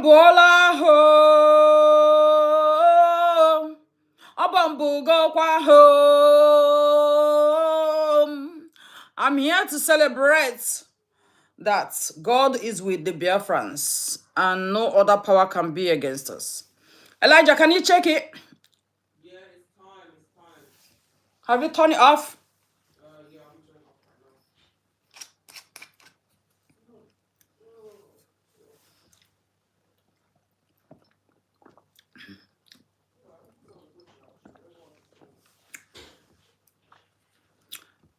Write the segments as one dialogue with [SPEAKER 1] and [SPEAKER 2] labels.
[SPEAKER 1] Bola home. Obambu go kwa home. I'm here to celebrate that God is with the Biafrans and no other power can be against us. Elijah, can you check it?
[SPEAKER 2] Yeah, it's time. It's time.
[SPEAKER 1] Have you turned it off?
[SPEAKER 2] Yeah, I'm turning off right now.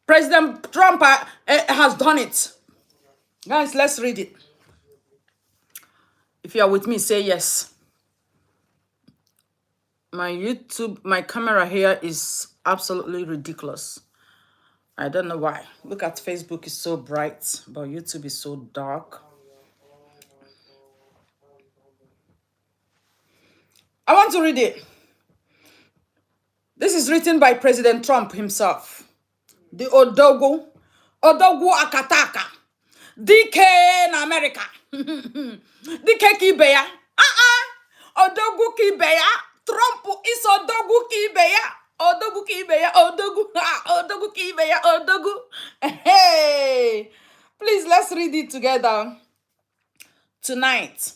[SPEAKER 1] President Trump has done it. Guys, let's read it. If you are with me, say yes. My camera here is absolutely ridiculous. I don't know why. Look at Facebook, is so bright, but YouTube is so dark. I want to read it. This is written by President Trump himself. The Odogu Akataka. DK in America. DK Kibeya. Odogu Kibeya. Trump is Odogu Kibeya. Odogu Kibeya. Odogu Kibeya. Odogu. Hey. Please, let's read it together. Tonight,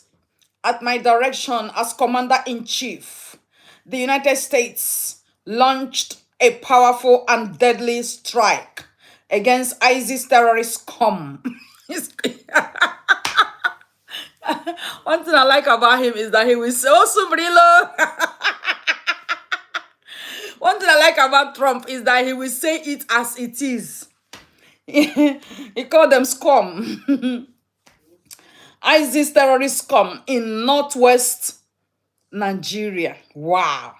[SPEAKER 1] at my direction as Commander-in-Chief, the United States launched a powerful and deadly strike against ISIS terrorist scum. One thing I like about him is that he will say, oh, Subrilo. One thing I like about Trump is that he will say it as it is. He called them scum. ISIS terrorist scum in northwest Nigeria. Wow.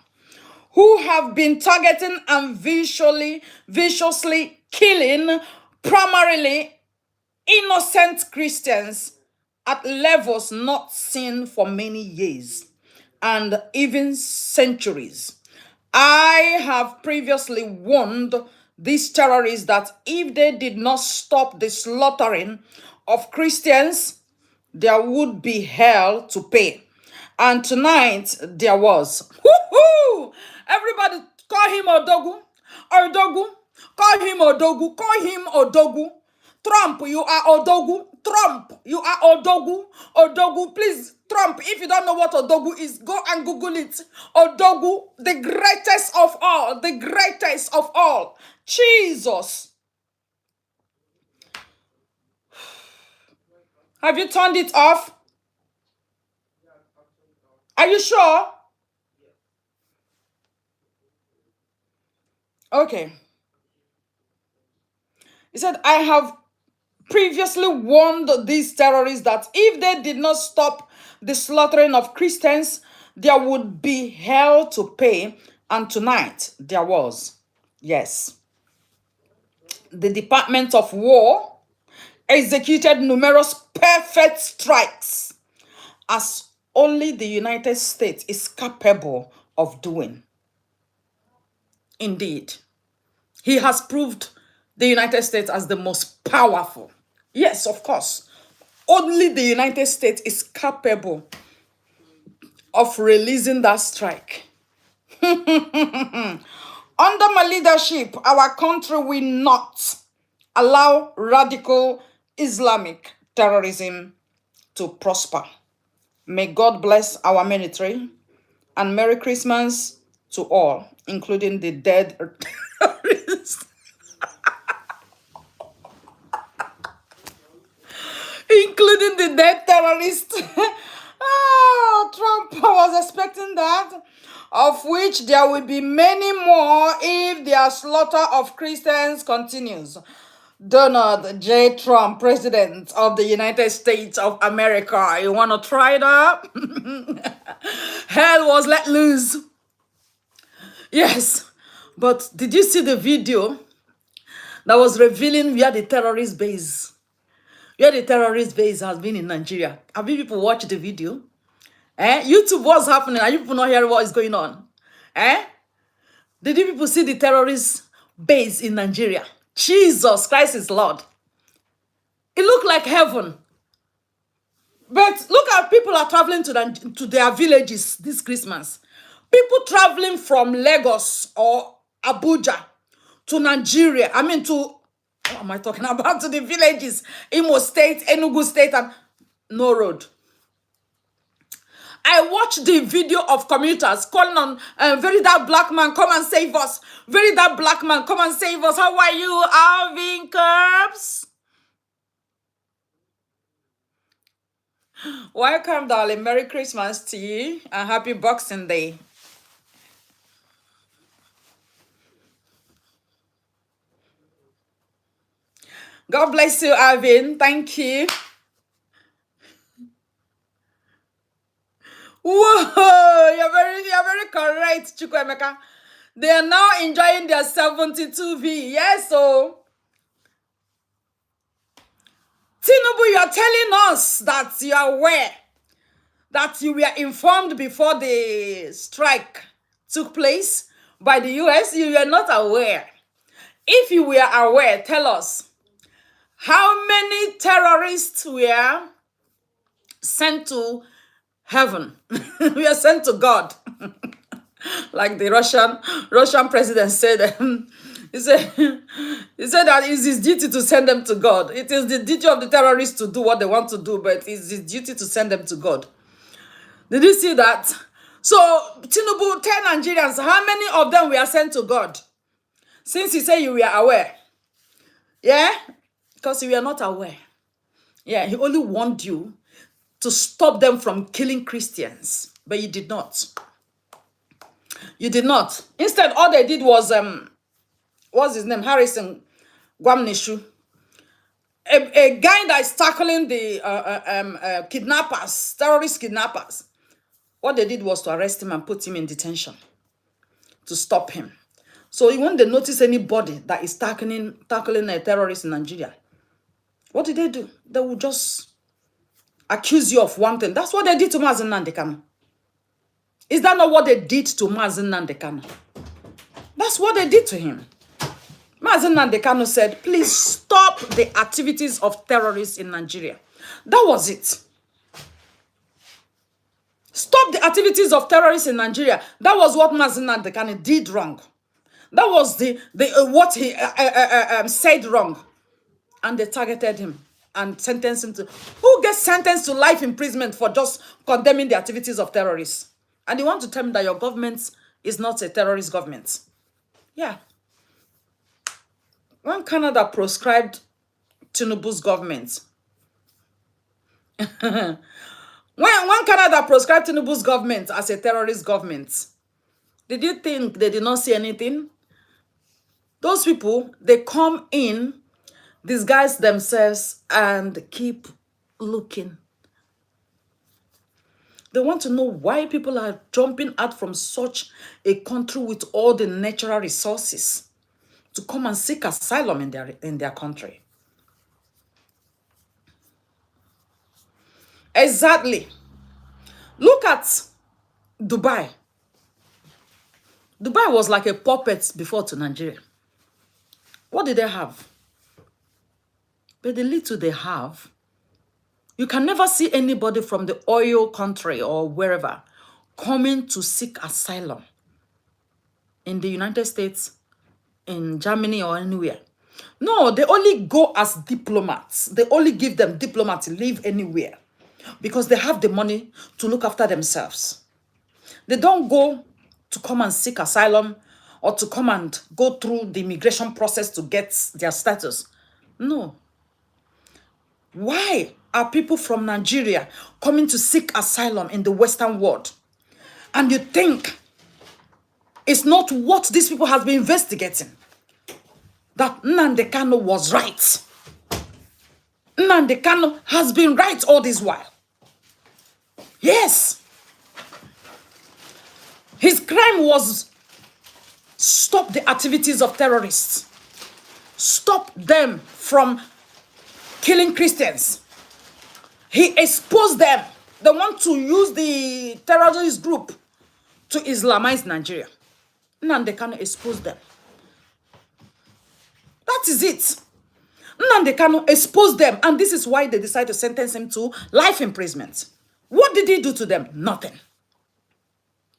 [SPEAKER 1] Who have been targeting and viciously killing primarily innocent Christians at levels not seen for many years and even centuries. I have previously warned these terrorists that if they did not stop the slaughtering of Christians, there would be hell to pay. And tonight there was. Woohoo! Everybody call him Odogu. Odogu. Call him Odogu. Call him Odogu. Trump, you are Odogu. Trump, you are Odogu. Odogu, please, Trump, if you don't know what Odogu is, go and Google it. Odogu, the greatest of all. The greatest of all. Jesus. Have you turned it off? Are you sure? Okay. He said, I have previously warned these terrorists that if they did not stop the slaughtering of Christians, there would be hell to pay. And tonight, there was. Yes. The Department of War executed numerous perfect strikes, as only the United States is capable of doing. Indeed, he has proved the United States as the most powerful. Yes, of course. Only the United States is capable of releasing that strike. Under my leadership, our country will not allow radical Islamic terrorism to prosper. May God bless our military, and Merry Christmas to all, including the dead terrorists. Including the dead terrorists. Oh, Trump was expecting that, of which there will be many more if their slaughter of Christians continues. Donald J. Trump, President of the United States of America. You want to try that? Hell was let loose. Yes, but did you see the video that was revealing where the terrorist base? Where the terrorist base has been in Nigeria. Have you people watched the video? YouTube, what's happening? Are you people not hearing what is going on? Did you people see the terrorist base in Nigeria? Jesus Christ is Lord. It looked like heaven. But look at people are traveling to their villages this Christmas. People traveling from Lagos or Abuja to Nigeria. I mean, to, what am I talking about? To the villages, Imo State, Enugu State, and no road. I watched the video of commuters calling on, very dark black man, come and save us. Very dark black man, come and save us. How are you, Alvin Curbs? Welcome, darling. Merry Christmas to you and happy Boxing Day. God bless you, Alvin. Thank you. Whoa, you're very correct, Chukwemeka. They are now enjoying their 72V. Yes, so Tinubu, you are telling us that you are aware, that you were informed before the strike took place by the US. You were not aware. If you were aware, tell us how many terrorists were sent to heaven. We are sent to God. Like the Russian president said, he said that it's his duty to send them to God. It is the duty of the terrorists to do what they want to do, but it's his duty to send them to God. Did you see that? So Tinubu, tell Nigerians, how many of them were sent to God? Since you say you were aware. Yeah? Because you were not aware. Yeah, he only warned you to stop them from killing Christians, but you did not. You did not. Instead, all they did was, what's his name? Harrison Gwamnishu. A guy that is tackling the kidnappers, terrorist kidnappers. What they did was to arrest him and put him in detention to stop him. So when they notice anybody that is tackling a terrorist in Nigeria, what did they do? They will just accuse you of one thing. That's what they did to Nnamdi Kanu. Is that not what they did to Nnamdi Kanu? That's what they did to him. Nnamdi Kanu said, please stop the activities of terrorists in Nigeria. That was it. Stop the activities of terrorists in Nigeria. That was what Nnamdi Kanu did wrong. That was what he said wrong. And they targeted him and sentenced him to... Who gets sentenced to life imprisonment for just condemning the activities of terrorists? And you want to tell me that your government is not a terrorist government? Yeah. When Canada proscribed Tinubu's government, when Canada proscribed Tinubu's government as a terrorist government, did you think they did not see anything? Those people, they come in, disguise themselves, and keep looking. They want to know why people are jumping out from such a country with all the natural resources to come and seek asylum in their country. Exactly. Look at Dubai. Dubai was like a puppet before to Nigeria. What did they have? But the little they have, you can never see anybody from the oil country or wherever coming to seek asylum in the United States, in Germany, or anywhere. No, they only go as diplomats. They only give them diplomats to live anywhere because they have the money to look after themselves. They don't go to come and seek asylum or to come and go through the immigration process to get their status. No. Why are people from Nigeria coming to seek asylum in the Western world? And you think it's not what these people have been investigating? That Nnamdi Kanu was right. Nnamdi Kanu has been right all this while. Yes. His crime was stop the activities of terrorists. Stop them from killing Christians. He exposed them. They want to use the terrorist group to Islamize Nigeria. Nnamdi Kanu exposed them. That is it. Nnamdi Kanu exposed them, and this is why they decided to sentence him to life imprisonment. What did he do to them? Nothing.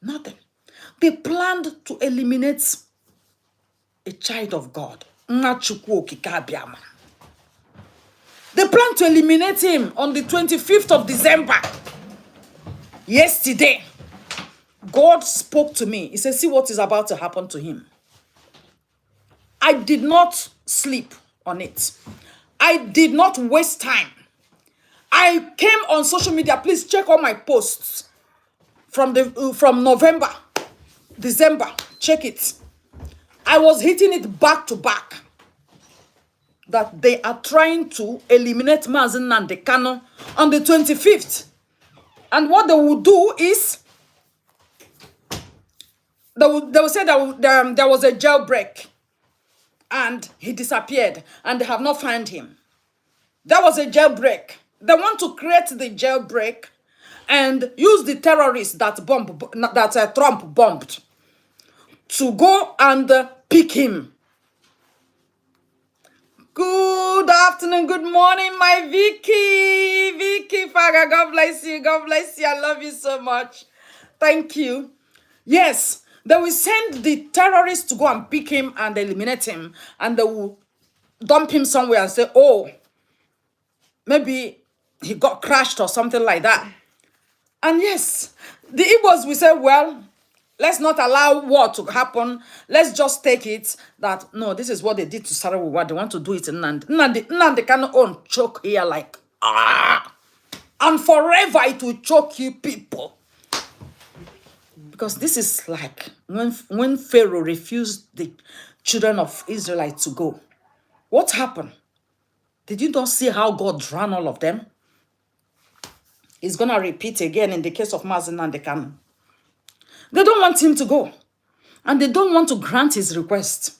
[SPEAKER 1] Nothing. They planned to eliminate a child of God. Nwachukwu Okike Abiama. They planned to eliminate him on the 25th of December. Yesterday, God spoke to me. He said, see what is about to happen to him. I did not sleep on it. I did not waste time. I came on social media. Please check all my posts from November, December. Check it. I was hitting it back to back that they are trying to eliminate Mazi Nnamdi Kanu on the 25th. And what they will do is they will say that there was a jailbreak and he disappeared and they have not found him. There was a jailbreak. They want to create the jailbreak and use the terrorists that Trump bombed to go and pick him. Good afternoon, good morning, my Vicky. Vicky Faga, God bless you. God bless you. I love you so much. Thank you. Yes, they will send the terrorists to go and pick him and eliminate him. And they will dump him somewhere and say, oh, maybe he got crashed or something like that. And yes, the Igbos will say, well, let's not allow war to happen. Let's just take it that, no, this is what they did to Sarawiwa. They want to do it in Nnamdi. Nnamdi can own choke here like, and forever it will choke you people. Because this is like when Pharaoh refused the children of Israelites to go. What happened? Did you not see how God drowned all of them? It's going to repeat again in the case of Mazi Nnamdi Kanu. They don't want him to go. And they don't want to grant his request.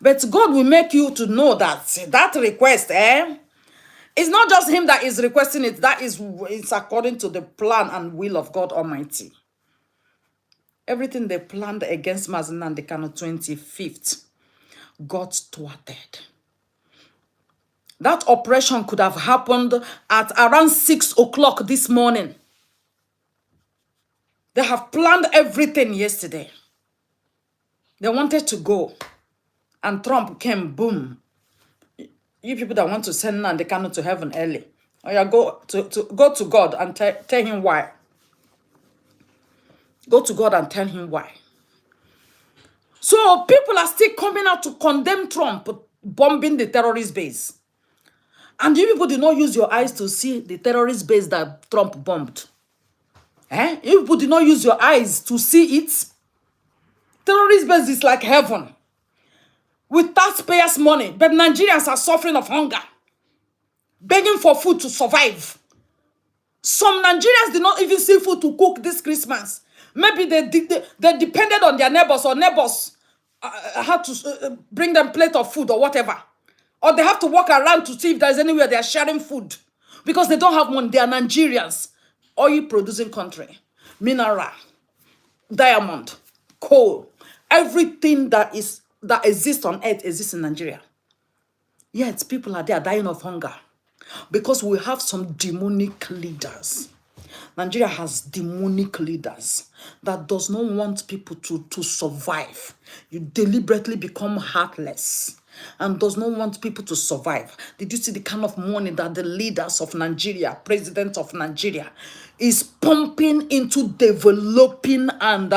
[SPEAKER 1] But God will make you to know that that request, it's not just him that is requesting it. It's according to the plan and will of God Almighty. Everything they planned against Mazi Nnamdi Kanu 25th got thwarted. That operation could have happened at around 6 o'clock this morning. They have planned everything yesterday. They wanted to go. And Trump came, boom. You people that want to send Nnamdi Kanu to heaven early. Oh yeah, go to God and tell him why. Go to God and tell him why. So people are still coming out to condemn Trump bombing the terrorist base. And you people did not use your eyes to see the terrorist base that Trump bombed. You people did not use your eyes to see it. Terrorist base is like heaven. With taxpayers' money. But Nigerians are suffering of hunger. Begging for food to survive. Some Nigerians did not even see food to cook this Christmas. Maybe they depended on their neighbors, or neighbors had to bring them plate of food or whatever. Or they have to walk around to see if there's anywhere they are sharing food. Because they don't have money. They are Nigerians. Oil producing country. Mineral. Diamond. Coal. Everything that exists on earth exists in Nigeria. Yet people are there dying of hunger. Because we have some demonic leaders. Nigeria has demonic leaders that does not want people to survive. You deliberately become heartless and does not want people to survive. Did you see the kind of money that the leaders of Nigeria, president of Nigeria, is pumping into developing and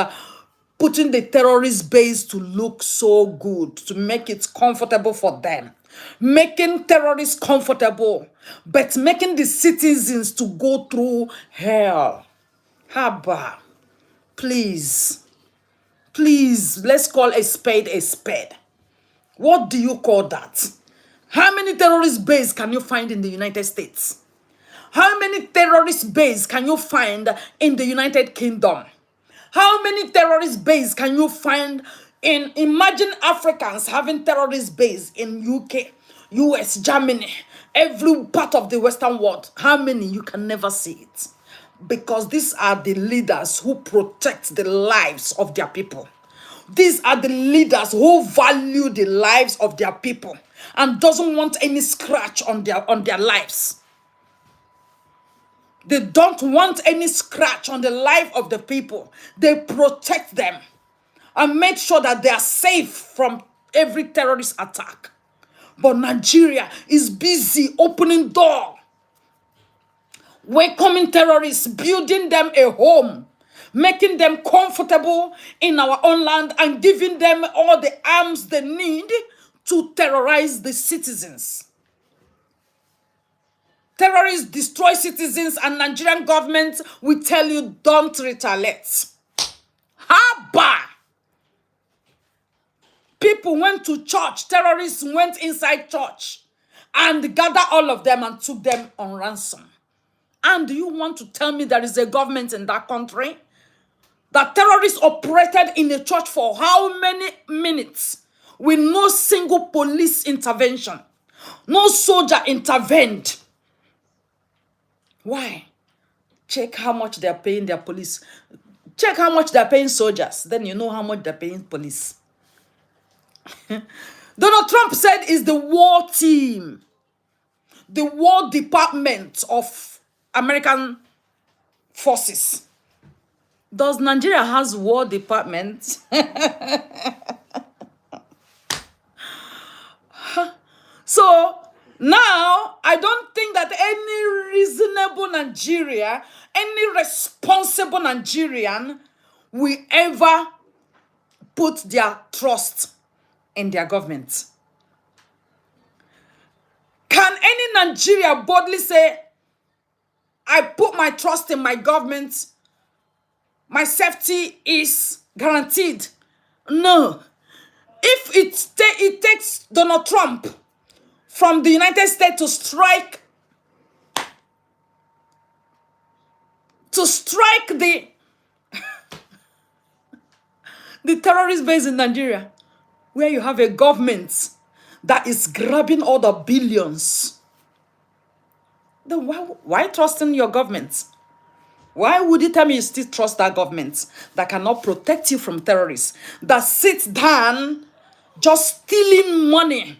[SPEAKER 1] putting the terrorist base to look so good, to make it comfortable for them? Making terrorists comfortable, but making the citizens to go through hell. Haba, please, let's call a spade a spade. What do you call that? How many terrorist bases can you find in the United States? How many terrorist bases can you find in the United Kingdom? How many terrorist bases can you find in, imagine Africans having terrorist base in UK, US, Germany, every part of the Western world. How many? You can never see it. Because these are the leaders who protect the lives of their people. These are the leaders who value the lives of their people. and doesn't want any scratch on their lives. They don't want any scratch on the life of the people. They protect them and make sure that they are safe from every terrorist attack. But Nigeria is busy opening door, welcoming terrorists, building them a home, making them comfortable in our own land, and giving them all the arms they need to terrorize the citizens. Terrorists destroy citizens, and Nigerian government will tell you don't retaliate. Haba! People went to church, terrorists went inside church and gathered all of them and took them on ransom. And do you want to tell me there is a government in that country? That terrorists operated in a church for how many minutes with no single police intervention? No soldier intervened. Why? Check how much they're paying their police. Check how much they're paying soldiers. Then you know how much they're paying police. Donald Trump said it's the war team, the war department of American forces. Does Nigeria has war department? So now I don't think that any reasonable Nigeria, any responsible Nigerian will ever put their trust in their government. Can any Nigeria boldly say, I put my trust in my government, my safety is guaranteed? No. If it takes Donald Trump from the United States to strike the the terrorist base in Nigeria, where you have a government that is grabbing all the billions, then why trusting your government? Why would you tell me you still trust that government that cannot protect you from terrorists, that sits down just stealing money,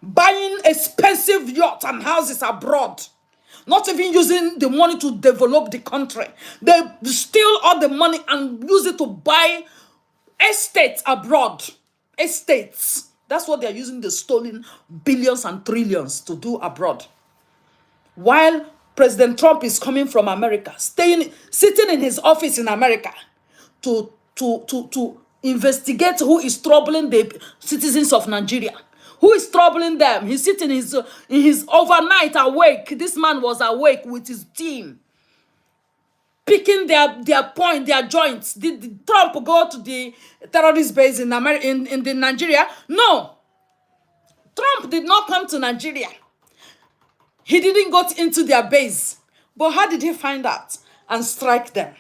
[SPEAKER 1] buying expensive yachts and houses abroad, not even using the money to develop the country? They steal all the money and use it to buy estates abroad. Estates. That's what they're using the stolen billions and trillions to do abroad. While President Trump is coming from America, sitting in his office in America to investigate who is troubling the citizens of Nigeria. Who is troubling them? He's sitting in his overnight awake. This man was awake with his team, picking their point, their joints. Did Trump go to the terrorist base in the Nigeria? No. Trump did not come to Nigeria. He didn't go into their base. But how did he find out and strike them?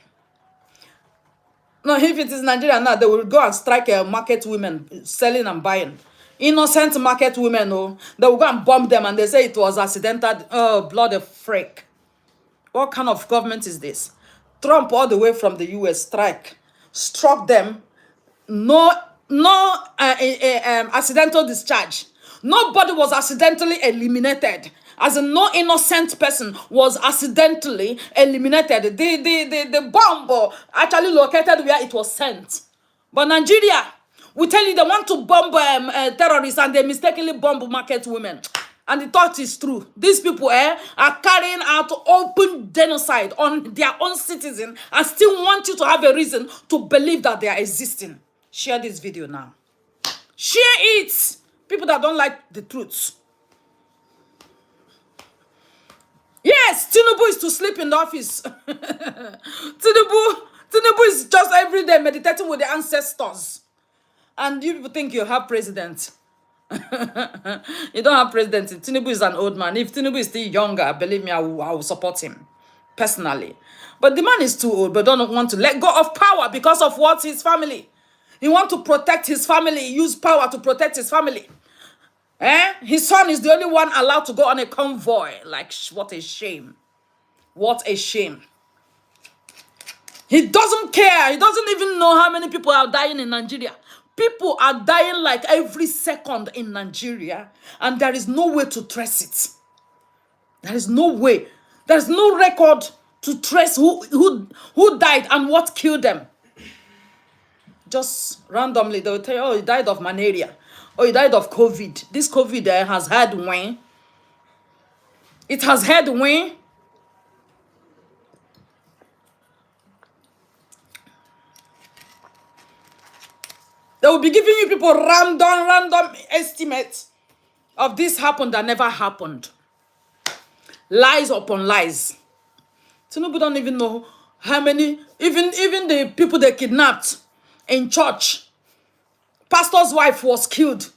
[SPEAKER 1] No, if it is Nigeria now, they will go and strike market women selling and buying. Innocent market women, oh, they will go and bomb them and they say it was accidental. Oh, bloody freak. What kind of government is this? Trump all the way from the US struck them. No accidental discharge. Nobody was accidentally eliminated. As in, no innocent person was accidentally eliminated. The bomb actually located where it was sent. But Nigeria, we tell you they want to bomb terrorists and they mistakenly bomb market women. And the thought is true. These people are carrying out open genocide on their own citizens and still want you to have a reason to believe that they are existing. Share this video now. Share it. People that don't like the truth. Yes, Tinubu is to sleep in the office. Tinubu is just every day meditating with the ancestors. And you people think you have president. You don't have president. Tinubu is an old man. If Tinubu is still younger, believe me, I will support him personally. But the man is too old, but don't want to let go of power because of what his family. He wants to protect his family, use power to protect his family. His son is the only one allowed to go on a convoy. Like, what a shame. What a shame. He doesn't care. He doesn't even know how many people are dying in Nigeria. People are dying like every second in Nigeria, and there is no way to trace it. There is no way. There's no record to trace who died and what killed them. Just randomly, they will tell you, oh, he died of malaria. Oh, he died of COVID. This COVID has had when. It has had when. They will be giving you people random estimates of this happened that never happened. Lies upon lies. Tinubu don't even know how many, even the people they kidnapped in church. Pastor's wife was killed.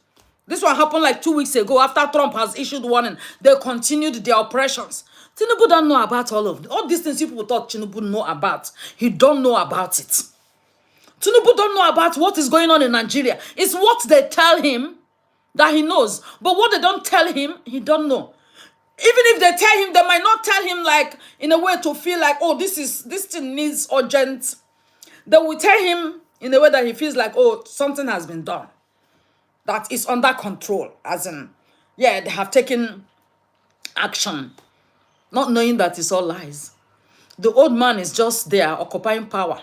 [SPEAKER 1] This one happened like 2 weeks ago after Trump has issued warning. They continued their operations. Tinubu don't know about all these things people thought Tinubu know about. He don't know about it. Tinubu don't know about what is going on in Nigeria. It's what they tell him that he knows. But what they don't tell him, he don't know. Even if they tell him, they might not tell him like in a way to feel like, oh, this thing needs urgent. They will tell him in a way that he feels like, oh, something has been done. That is under control. As in, yeah, they have taken action. Not knowing that it's all lies. The old man is just there occupying power.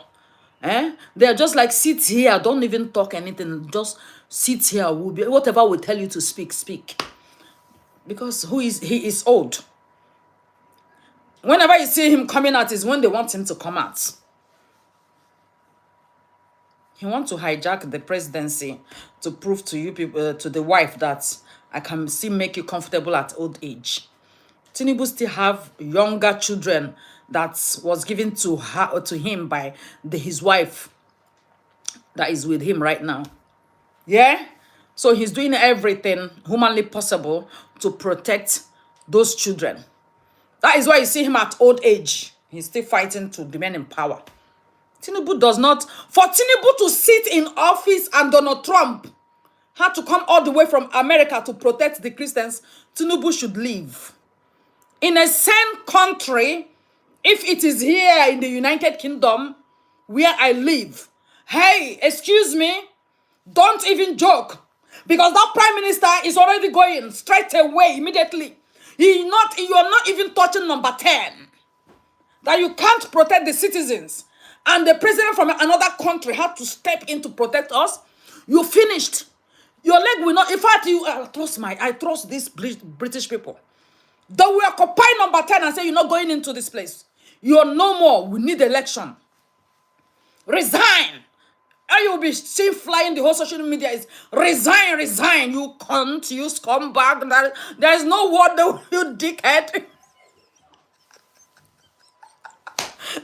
[SPEAKER 1] They are just like, sit here, don't even talk anything, just sit here, whatever we tell you to speak. Because he is old. Whenever you see him coming out is when they want him to come out. He wants to hijack the presidency to prove to you people, to the wife, that I can still make you comfortable at old age. Tinubu still have younger children that was given to him by his wife that is with him right now. Yeah? So he's doing everything humanly possible to protect those children. That is why you see him at old age. He's still fighting to remain in power. Tinubu does not... For Tinubu to sit in office and Donald Trump had to come all the way from America to protect the Christians, Tinubu should leave. In a same country, if it is here in the United Kingdom, where I live, hey, excuse me, don't even joke. Because that prime minister is already going straight away, immediately. You are not even touching number 10. That you can't protect the citizens. And the president from another country had to step in to protect us. You finished. Your leg will not... In fact, I trust these British people. They will occupy number 10 and say, you're not going into this place. You're no more. We need election. Resign. And you'll be seen flying the whole social media is resign, you cunt, you scumbag. There is no word that you dickhead.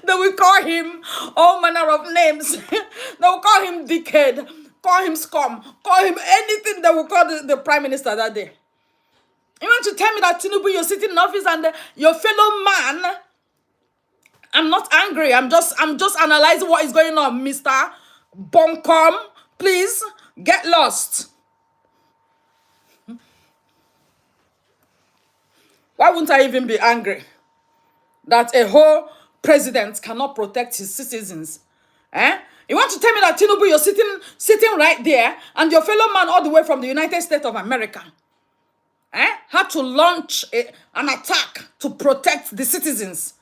[SPEAKER 1] They will call him all manner of names. They will call him dickhead, call him scum, call him anything they will call the prime minister that day. You want to tell me that Tinubu, you're sitting in office and your fellow man... I'm not angry. I'm just analyzing what is going on, Mr. Bonkom. Please get lost. Why wouldn't I even be angry that a whole president cannot protect his citizens? You want to tell me that Tinubu, you're sitting right there, and your fellow man all the way from the United States of America had to launch an attack to protect the citizens?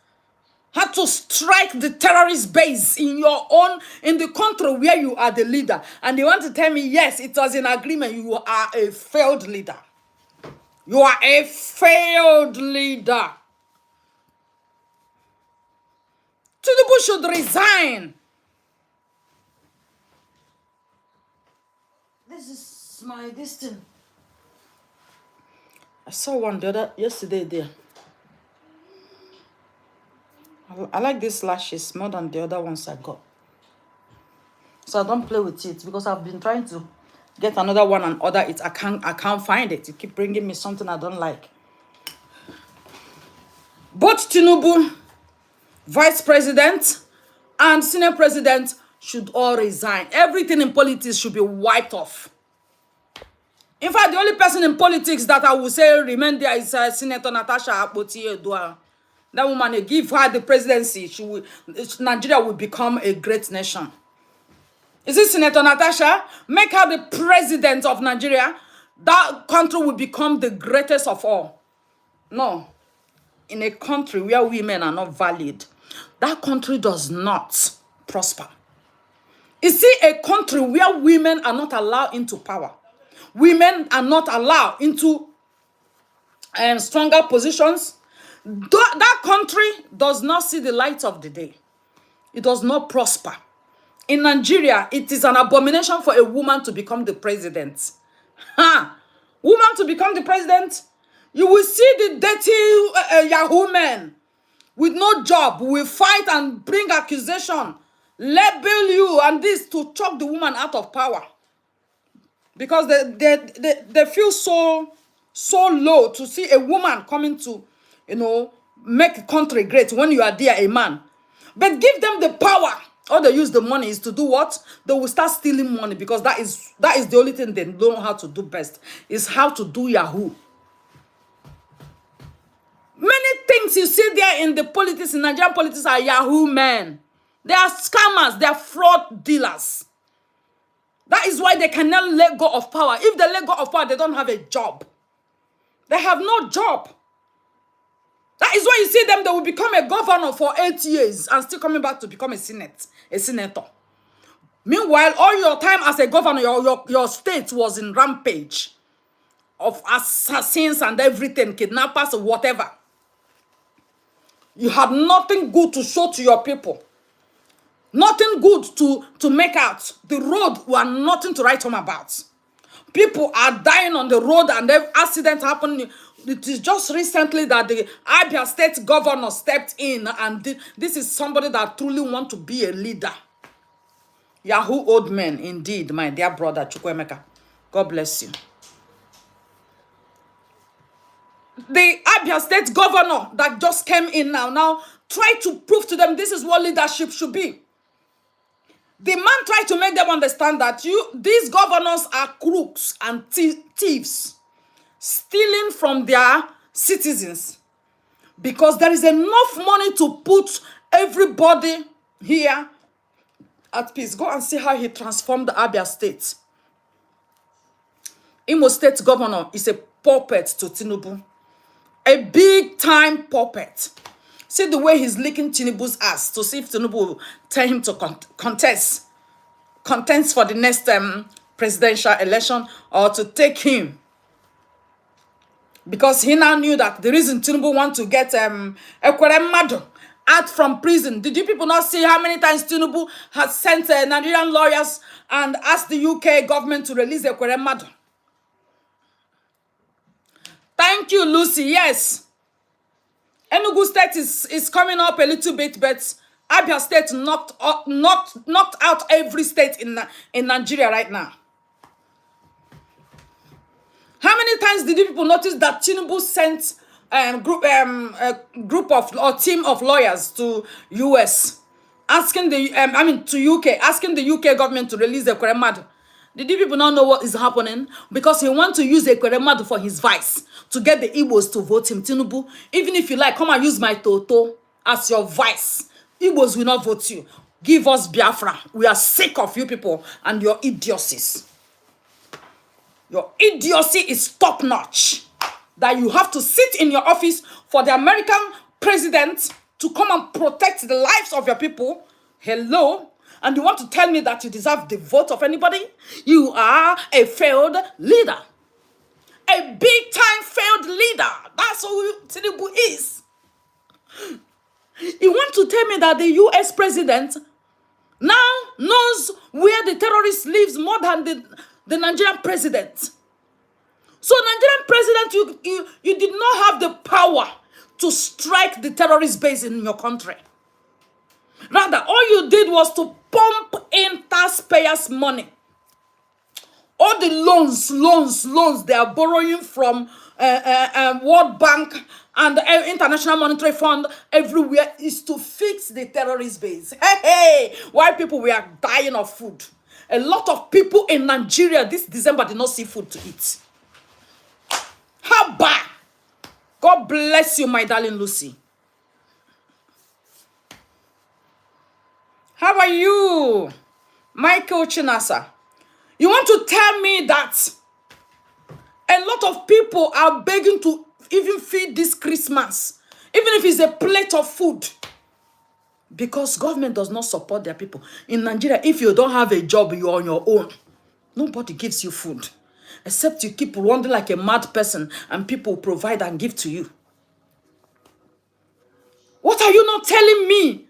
[SPEAKER 1] Had to strike the terrorist base in the country where you are the leader. And you want to tell me, yes, it was in agreement. You are a failed leader. You are a failed leader. Tinubu should resign. This is this thing. I saw one yesterday there. I like these lashes more than the other ones I got. So I don't play with it because I've been trying to get another one and order it. I can't find it. You keep bringing me something I don't like. Both Tinubu, vice president, and senior president should all resign. Everything in politics should be wiped off. In fact, the only person in politics that I would say remain there is Senator Natasha Akpoti-Addo. That woman, they give her the presidency. Nigeria will become a great nation. Is it Senator Natasha? Make her the president of Nigeria. That country will become the greatest of all. No. In a country where women are not valued, that country does not prosper. You see, a country where women are not allowed into power, women are not allowed into stronger positions, that country does not see the light of the day. It does not prosper. In Nigeria, it is an abomination for a woman to become the president. Ha! Woman to become the president? You will see the dirty Yahoo men with no job will fight and bring accusation, label you, and this to choke the woman out of power. Because they feel so low to see a woman coming to, make a country great when you are there, a man. But give them the power. All they use the money is to do what? They will start stealing money, because that is the only thing they know how to do best, is how to do Yahoo. Many things you see there in the politics, in Nigerian politics, are Yahoo men. They are scammers. They are fraud dealers. That is why they cannot let go of power. If they let go of power, they don't have a job. They have no job. That is why you see them, they will become a governor for 8 years and still coming back to become a senator. Meanwhile, all your time as a governor, your state was in rampage of assassins and everything, kidnappers or whatever. You had nothing good to show to your people. Nothing good to make out. The road were nothing to write home about. People are dying on the road and the accident happened. It is just recently that the Abia state governor stepped in, and this is somebody that truly wants to be a leader. Yahoo old men, indeed, my dear brother Chukwemeka. God bless you. The Abia state governor that just came in now try to prove to them this is what leadership should be. The man tried to make them understand that these governors are crooks and thieves, stealing from their citizens, because there is enough money to put everybody here at peace. Go and see how he transformed the Abia state. Imo state governor is a puppet to Tinubu. A big-time puppet. See the way he's licking Tinubu's ass to see if Tinubu will tell him to contest for the next presidential election, or to take him. Because he now knew that the reason Tinubu want to get Nnamdi out from prison. Did you people not see how many times Tinubu has sent Nigerian lawyers and asked the UK government to release Nnamdi? Thank you, Lucy. Yes. Enugu State is coming up a little bit, but Abia State knocked out every state in Nigeria right now. How many times did you people notice that Tinubu sent team of lawyers to US, asking to UK, asking the UK government to release Nnamdi? Did you people not know what is happening? Because he wants to use Nnamdi for his vice, to get the Igbos to vote him. Tinubu, even if you like, come and use my Toto as your vice. Igbos will not vote you. Give us Biafra. We are sick of you people and your idiocies. Your idiocy is top-notch. That you have to sit in your office for the American president to come and protect the lives of your people. Hello? And you want to tell me that you deserve the vote of anybody? You are a failed leader. A big-time failed leader. That's who Tinubu is. You want to tell me that the US president now knows where the terrorist lives more than the Nigerian president? So Nigerian president, you did not have the power to strike the terrorist base in your country. Rather, all you did was to pump in taxpayers' money. All the loans they are borrowing from World Bank and the International Monetary Fund everywhere is to fix the terrorist base. Hey, why people were dying of food? A lot of people in Nigeria this December did not see food to eat. How bad? God bless you, my darling Lucy. How are you, Michael Chinasa, you want to tell me that a lot of people are begging to even feed this Christmas, even if it's a plate of food, because government does not support their people. In Nigeria, if you don't have a job, you're on your own. Nobody gives you food, except you keep wandering like a mad person and people provide and give to you. What are you not telling me?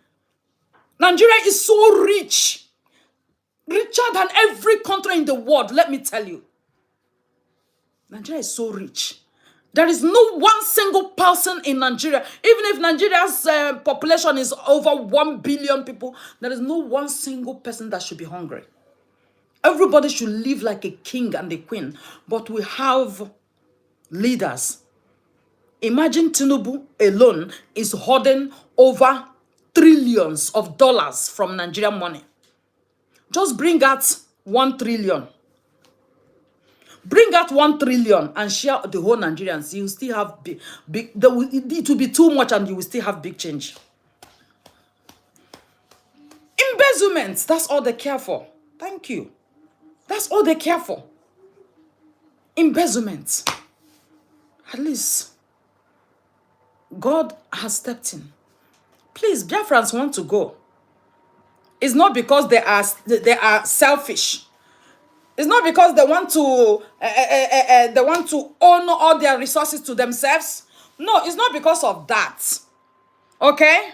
[SPEAKER 1] Nigeria is so rich, richer than every country in the world, let me tell you. Nigeria is so rich. There is no one single person in Nigeria, even if Nigeria's population is over 1 billion people, there is no one single person that should be hungry. Everybody should live like a king and a queen. But we have leaders. Imagine Tinubu alone is hoarding over trillions of dollars from Nigerian money. Just bring out 1 trillion. Bring out 1 trillion and share the whole Nigerians. You will still have it will be too much and you will still have big change. Embezzlement, that's all they care for. Thank you. That's all they care for. Embezzlement. At least God has stepped in. Please, Biafrans want to go. It's not because they are selfish. It's not because they want to own all their resources to themselves. No, it's not because of that. Okay?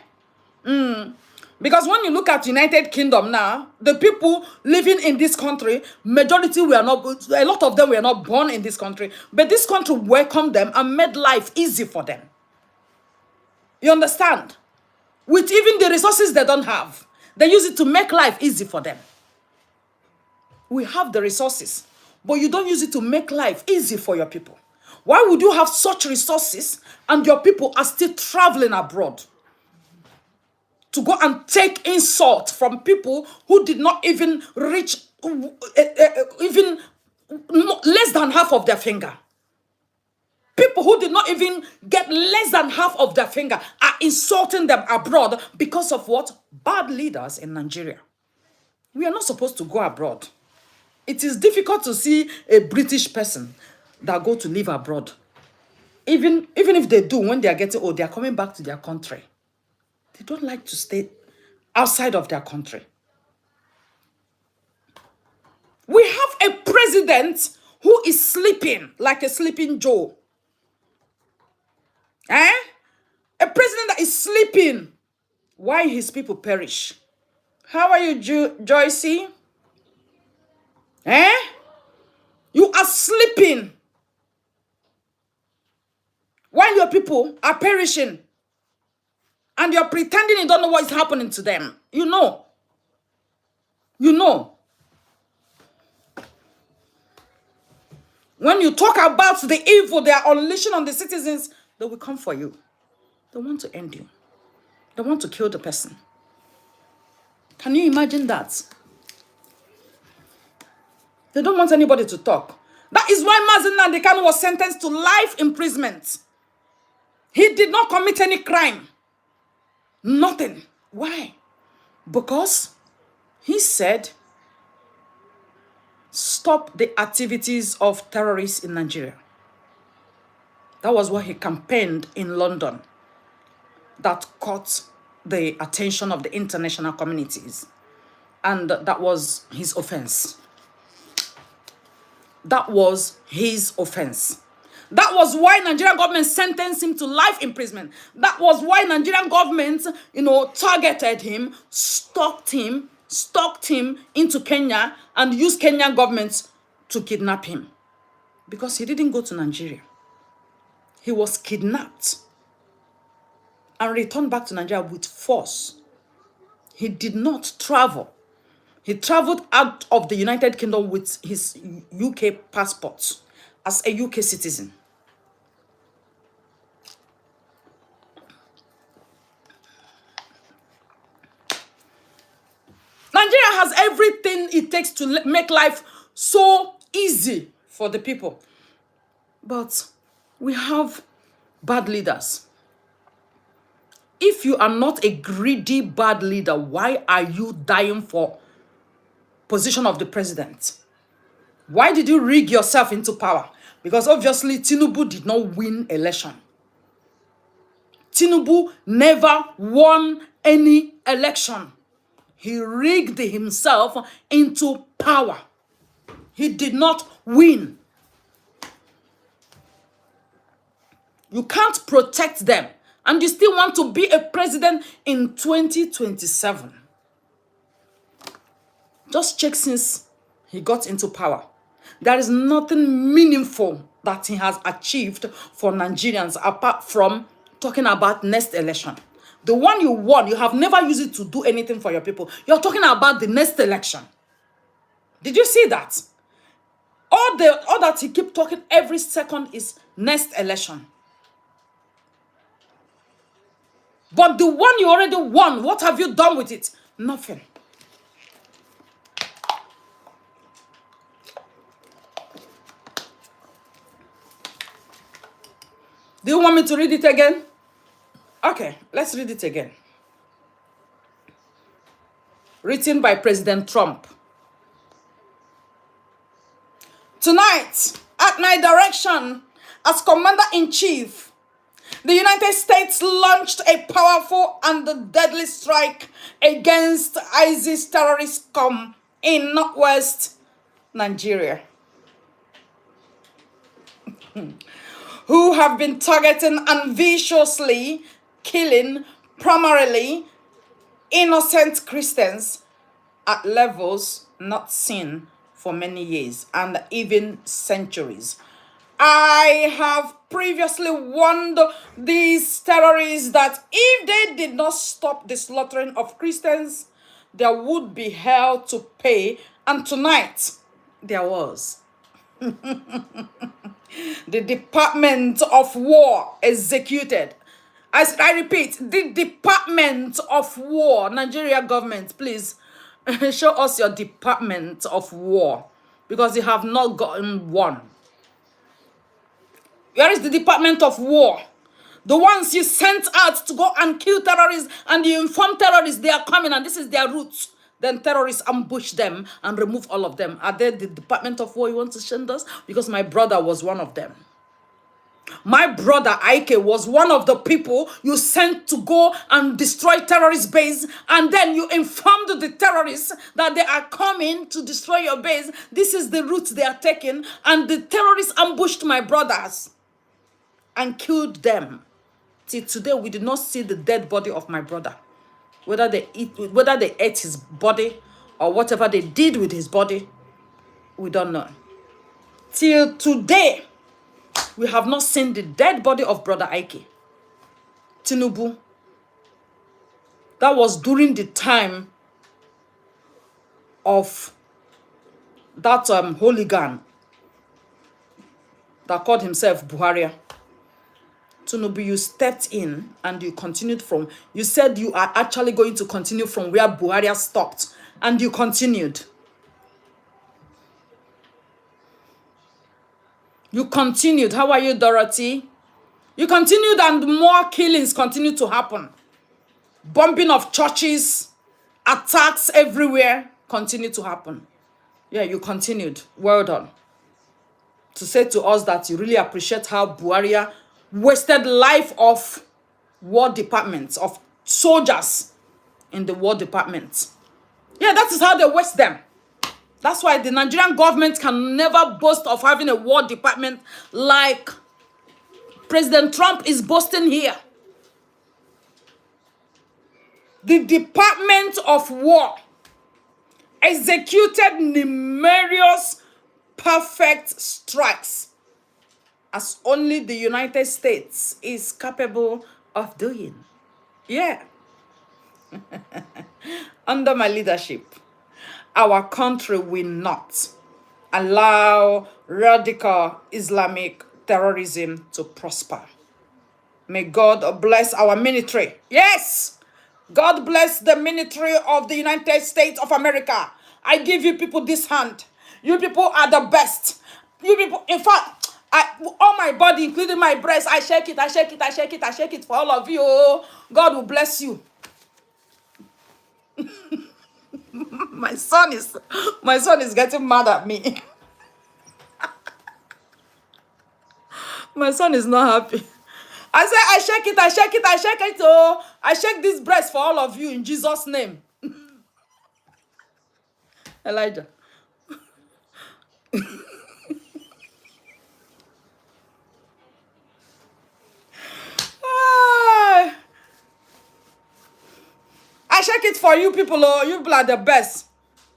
[SPEAKER 1] Because when you look at United Kingdom now, the people living in this country, majority were not, a lot of them were not born in this country, but this country welcomed them and made life easy for them. You understand? With even the resources they don't have, they use it to make life easy for them. We have the resources, but you don't use it to make life easy for your people. Why would you have such resources and your people are still traveling abroad to go and take insult from people who did not even reach even less than half of their finger? People who did not even get less than half of their finger are insulting them abroad because of what? Bad leaders in Nigeria. We are not supposed to go abroad. It is difficult to see a British person that go to live abroad. Even if they do, when they are getting old, they are coming back to their country. They don't like to stay outside of their country. We have a president who is sleeping like a sleeping Joe. A president that is sleeping while his people perish. How are you, Joycey? You are sleeping while your people are perishing. And you're pretending you don't know what is happening to them. You know. You know. When you talk about the evil they are unleashing on the citizens, they will come for you. They want to end you. They want to kill the person. Can you imagine that? They don't want anybody to talk. That is why Nnamdi Kanu was sentenced to life imprisonment. He did not commit any crime. Nothing. Why? Because he said, stop the activities of terrorists in Nigeria. That was what he campaigned in London. That caught the attention of the international communities. And that was his offense. That was his offense. That was why Nigerian government sentenced him to life imprisonment. That was why Nigerian government, targeted him, stalked him into Kenya and used Kenyan government to kidnap him. Because he didn't go to Nigeria. He was kidnapped and returned back to Nigeria with force. He did not travel. He traveled out of the United Kingdom with his UK passport as a UK citizen. Nigeria has everything it takes to make life so easy for the people. But we have bad leaders. If you are not a greedy bad leader, why are you dying for position of the president. Why did you rig yourself into power? Because obviously Tinubu did not win election. Tinubu never won any election. He rigged himself into power. He did not win. You can't protect them. And you still want to be a president in 2027. Just check since he got into power. There is nothing meaningful that he has achieved for Nigerians apart from talking about next election. The one you won, you have never used it to do anything for your people. You're talking about the next election. Did you see that? All that he keep talking every second is next election. But the one you already won, what have you done with it? Nothing. Do you want me to read it again? Okay, let's read it again. Written by President Trump. Tonight, at my direction, as Commander-in-Chief, the United States launched a powerful and deadly strike against ISIS terrorist scum in northwest Nigeria, who have been targeting and viciously killing primarily innocent Christians at levels not seen for many years and even centuries. I have previously warned these terrorists that if they did not stop the slaughtering of Christians, there would be hell to pay. And tonight, there was. The Department of War executed. I repeat, the Department of War, Nigeria government, please show us your Department of War, because you have not gotten one. Where is the Department of War? The ones you sent out to go and kill terrorists, and you inform terrorists they are coming and this is their route. Then terrorists ambush them and remove all of them. Are they the Department of War you want to send us? Because my brother was one of them. My brother Ike was one of the people you sent to go and destroy terrorist base, and then you informed the terrorists that they are coming to destroy your base. This is the route they are taking, and the terrorists ambushed my brothers and killed them. Till today, we did not see the dead body of my brother. Whether they ate his body or whatever they did with his body, we don't know. Till today, we have not seen the dead body of Brother Ike. Tinubu. That was during the time of that hooligan that called himself Buhari. Tinubu, you stepped in and you continued from, you said you are actually going to continue from where Buhari stopped, and you continued. You continued. How are you, Dorothy? You continued, and more killings continued to happen. Bombing of churches, attacks everywhere continued to happen. Yeah, you continued. Well done. To say to us that you really appreciate how Buhari wasted life of war departments, of soldiers in the war department. Yeah, that is how they waste them. That's why the Nigerian government can never boast of having a war department like President Trump is boasting here. The Department of War executed numerous perfect strikes, as only the United States is capable of doing. Yeah. Under my leadership, our country will not allow radical Islamic terrorism to prosper. May God bless our military. Yes, God bless the military of the United States of America. I give you people this hand. You people are the best. You people, in fact, all my body, including my breast, I shake it, I shake it, I shake it, I shake it for all of you. God will bless you. My son is getting mad at me. My son is not happy. I say, I shake it, I shake it, I shake it. Oh, I shake this breast for all of you in Jesus' name. Elijah. Ah, I shake it for you people. Oh, you people are the best.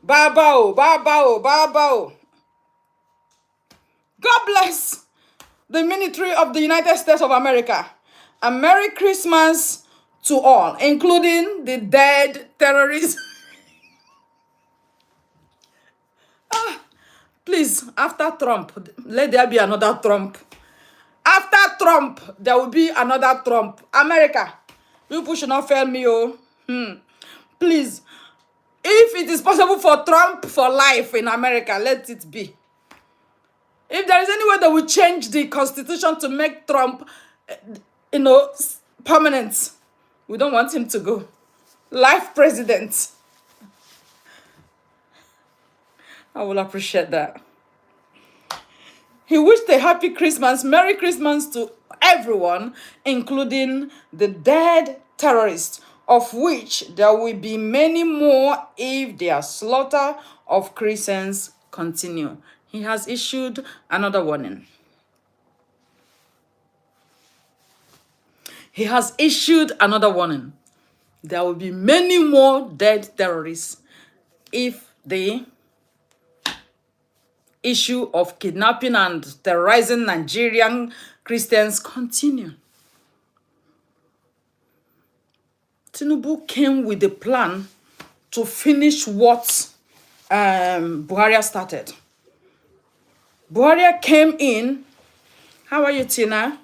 [SPEAKER 1] Babao, babao, babao. God bless the military of the United States of America. And Merry Christmas to all, including the dead terrorists. Please, after Trump, let there be another Trump. After Trump, there will be another Trump. America, you people should not fail me, oh. Please, if it is possible for Trump for life in America, let it be. If there is any way that we change the constitution to make Trump, permanent, we don't want him to go. Life president. I will appreciate that. He wished a happy Christmas, Merry Christmas to everyone, including the dead terrorists, of which there will be many more if their slaughter of Christians continue. He has issued another warning. He has issued another warning. There will be many more dead terrorists if the issue of kidnapping and terrorizing Nigerian Christians continue. Tinubu came with a plan to finish what Buhari started. Buhari came in. How are you, Tina?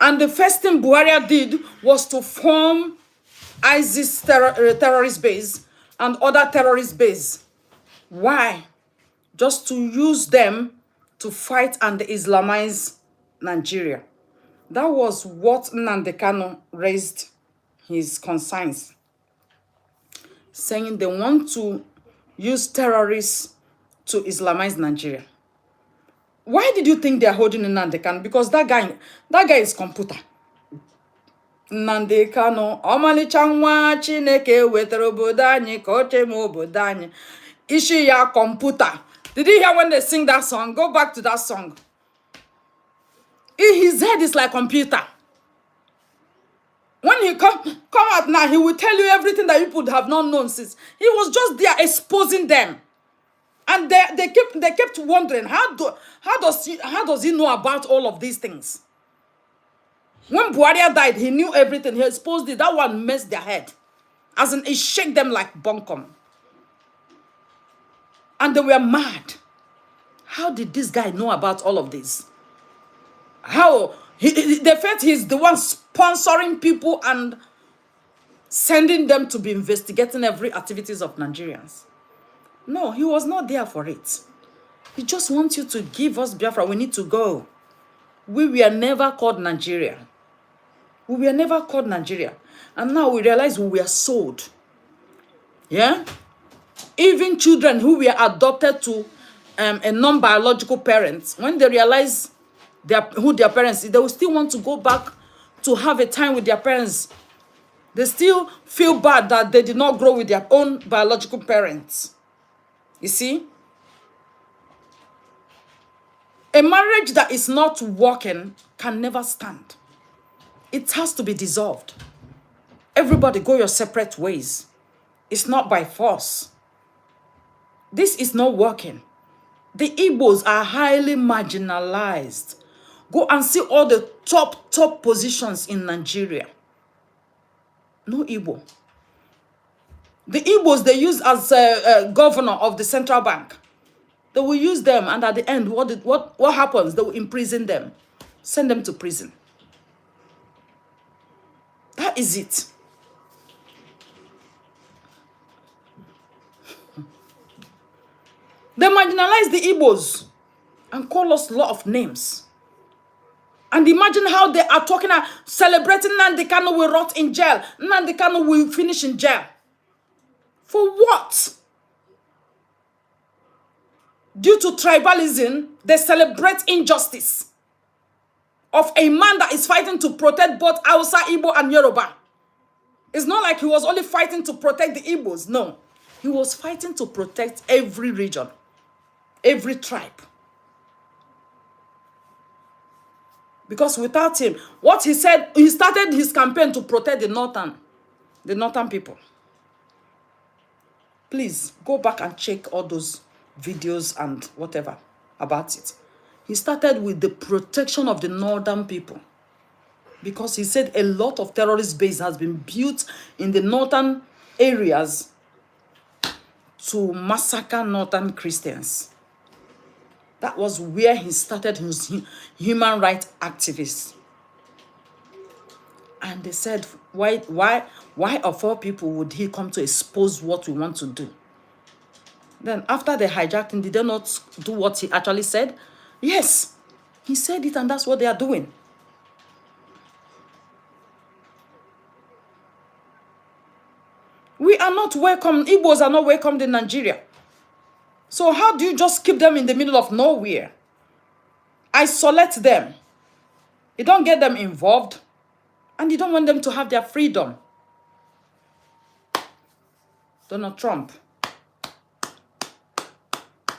[SPEAKER 1] And the first thing Buhari did was to form ISIS terrorist base and other terrorist base. Why? Just to use them to fight and Islamize Nigeria. That was what Nnamdi Kanu raised his concerns, saying they want to use terrorists to Islamize Nigeria. Why did you think they are holding Nnamdi Kanu? Because that guy is computer. Nnamdi Kanu, ọmalịcha nwa Chineke wetara obodo anyị ka o cheme obodo anyị. Ishi ya computer. Did you hear when they sing that song? Go back to that song. His head is like computer. When he come out now, he will tell you everything that you would have not known since. He was just there exposing them. And they kept wondering, how does he know about all of these things? When Buhari died, he knew everything. He exposed it. That one messed their head. As in, it shook them like bunkum. And they were mad. How did this guy know about all of this? How? They felt he's the one sponsoring people and sending them to be investigating every activities of Nigerians. No, he was not there for it. He just wants you to give us Biafra. We need to go. We were never called Nigeria. We were never called Nigeria. And now we realize we were sold. Yeah? Even children who were adopted to a non-biological parents, when they realize who their parents is, they will still want to go back to have a time with their parents. They still feel bad that they did not grow with their own biological parents. You see? A marriage that is not working can never stand. It has to be dissolved. Everybody go your separate ways. It's not by force. This is not working. The Igbos are highly marginalized. Go and see all the top positions in Nigeria. No Igbo. The Igbos they use as a governor of the central bank. They will use them, and at the end, what happens? They will imprison them, send them to prison. That is it. They marginalize the Igbos and call us a lot of names. And imagine how they are talking, celebrating Nnamdi Kanu will rot in jail. Nnamdi Kanu will finish in jail. For what? Due to tribalism, they celebrate injustice of a man that is fighting to protect both Hausa, Igbo, and Yoruba. It's not like he was only fighting to protect the Igbos. No. He was fighting to protect every region, every tribe. Because without him, what he said, he started his campaign to protect the northern people. Please go back and check all those videos and whatever about it. He started with the protection of the northern people. Because he said a lot of terrorist base has been built in the northern areas to massacre northern Christians. That was where he started his human rights activists. And they said, why of all people would he come to expose what we want to do? Then after they hijacked him, did they not do what he actually said? Yes, he said it, and that's what they are doing. We are not welcome. Igbos are not welcomed in Nigeria. So how do you just keep them in the middle of nowhere? Isolate them. You don't get them involved. And you don't want them to have their freedom. Donald Trump.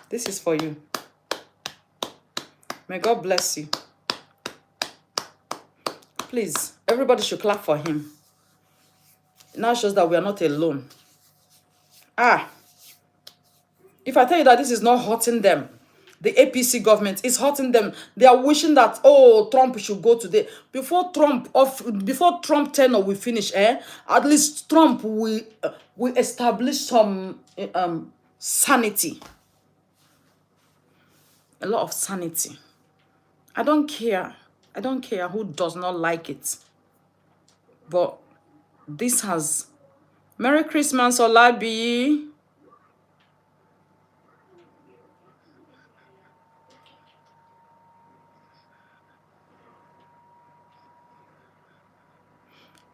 [SPEAKER 1] This is for you. May God bless you. Please, everybody should clap for him. It now shows that we are not alone. If I tell you that this is not hurting them, the APC government is hurting them. They are wishing that, oh, Trump should go today. Before Trump tenure will finish, at least Trump will establish some sanity. A lot of sanity. I don't care. I don't care who does not like it. But this has... Merry Christmas, Olabi.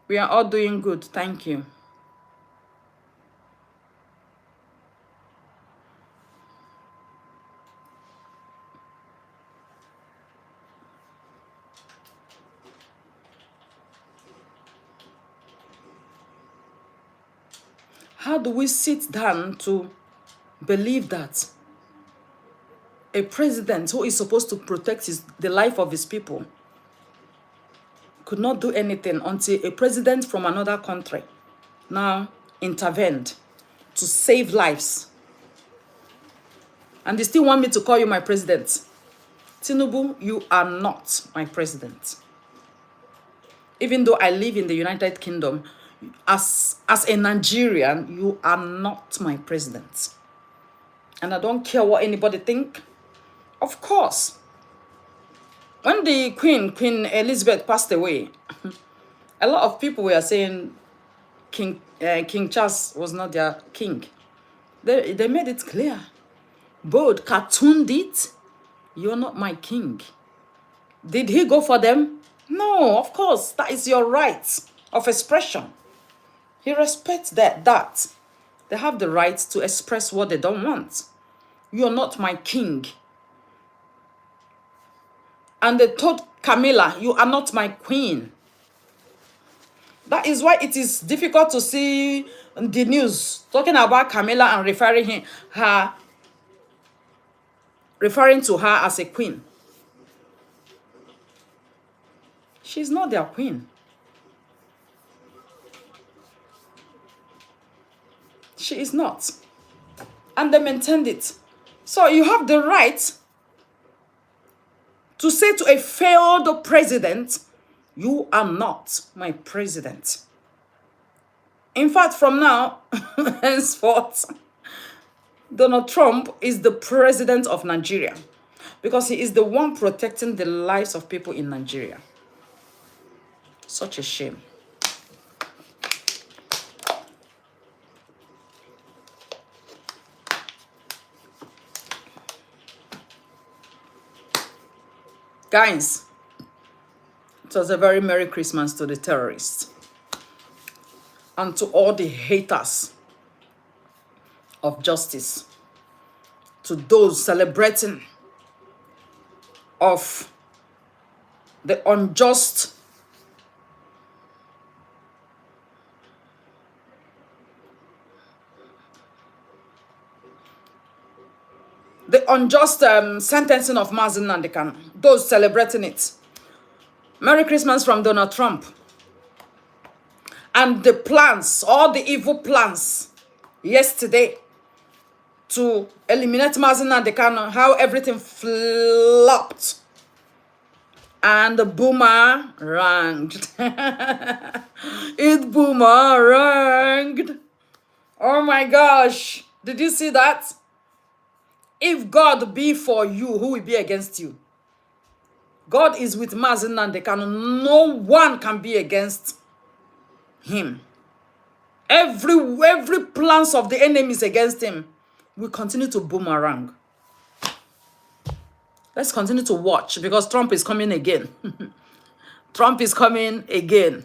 [SPEAKER 1] We are all doing good. Thank you. How do we sit down to believe that a president who is supposed to protect the life of his people could not do anything until a president from another country now intervened to save lives? And they still want me to call you my president. Tinubu, you are not my president. Even though I live in the United Kingdom, as a Nigerian, you are not my president. And I don't care what anybody think. Of course, when the Queen Elizabeth passed away, a lot of people were saying King Charles was not their king. They made it clear. Bold cartooned it. You're not my king. Did he go for them? No, of course. That is your right of expression. He respects that. They have the right to express what they don't want. You're not my king. And they told Camilla, you are not my queen. That is why it is difficult to see the news talking about Camilla and referring to her as a queen. She's not their queen. She is not. And they maintained it. So you have the right to say to a failed president, you are not my president. In fact, from now, henceforth, Donald Trump is the president of Nigeria because he is the one protecting the lives of people in Nigeria. Such a shame. Guys, it was a very Merry Christmas to the terrorists and to all the haters of justice, to those celebrating of the unjust sentencing of Nnamdi Kanu, those celebrating it. Merry Christmas from Donald Trump. And the plans, all the evil plans yesterday to eliminate Nnamdi Kanu, how everything flopped. And the boomeranged. It boomeranged. Oh my gosh. Did you see that? If God be for you, who will be against you? God is with Nnamdi Kanu. No one can be against him. Every plans of the enemies against him will continue to boomerang. Let's continue to watch because Trump is coming again. Trump is coming again.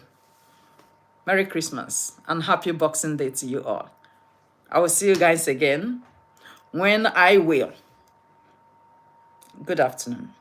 [SPEAKER 1] Merry Christmas and happy Boxing Day to you all. I will see you guys again when I will. Good afternoon.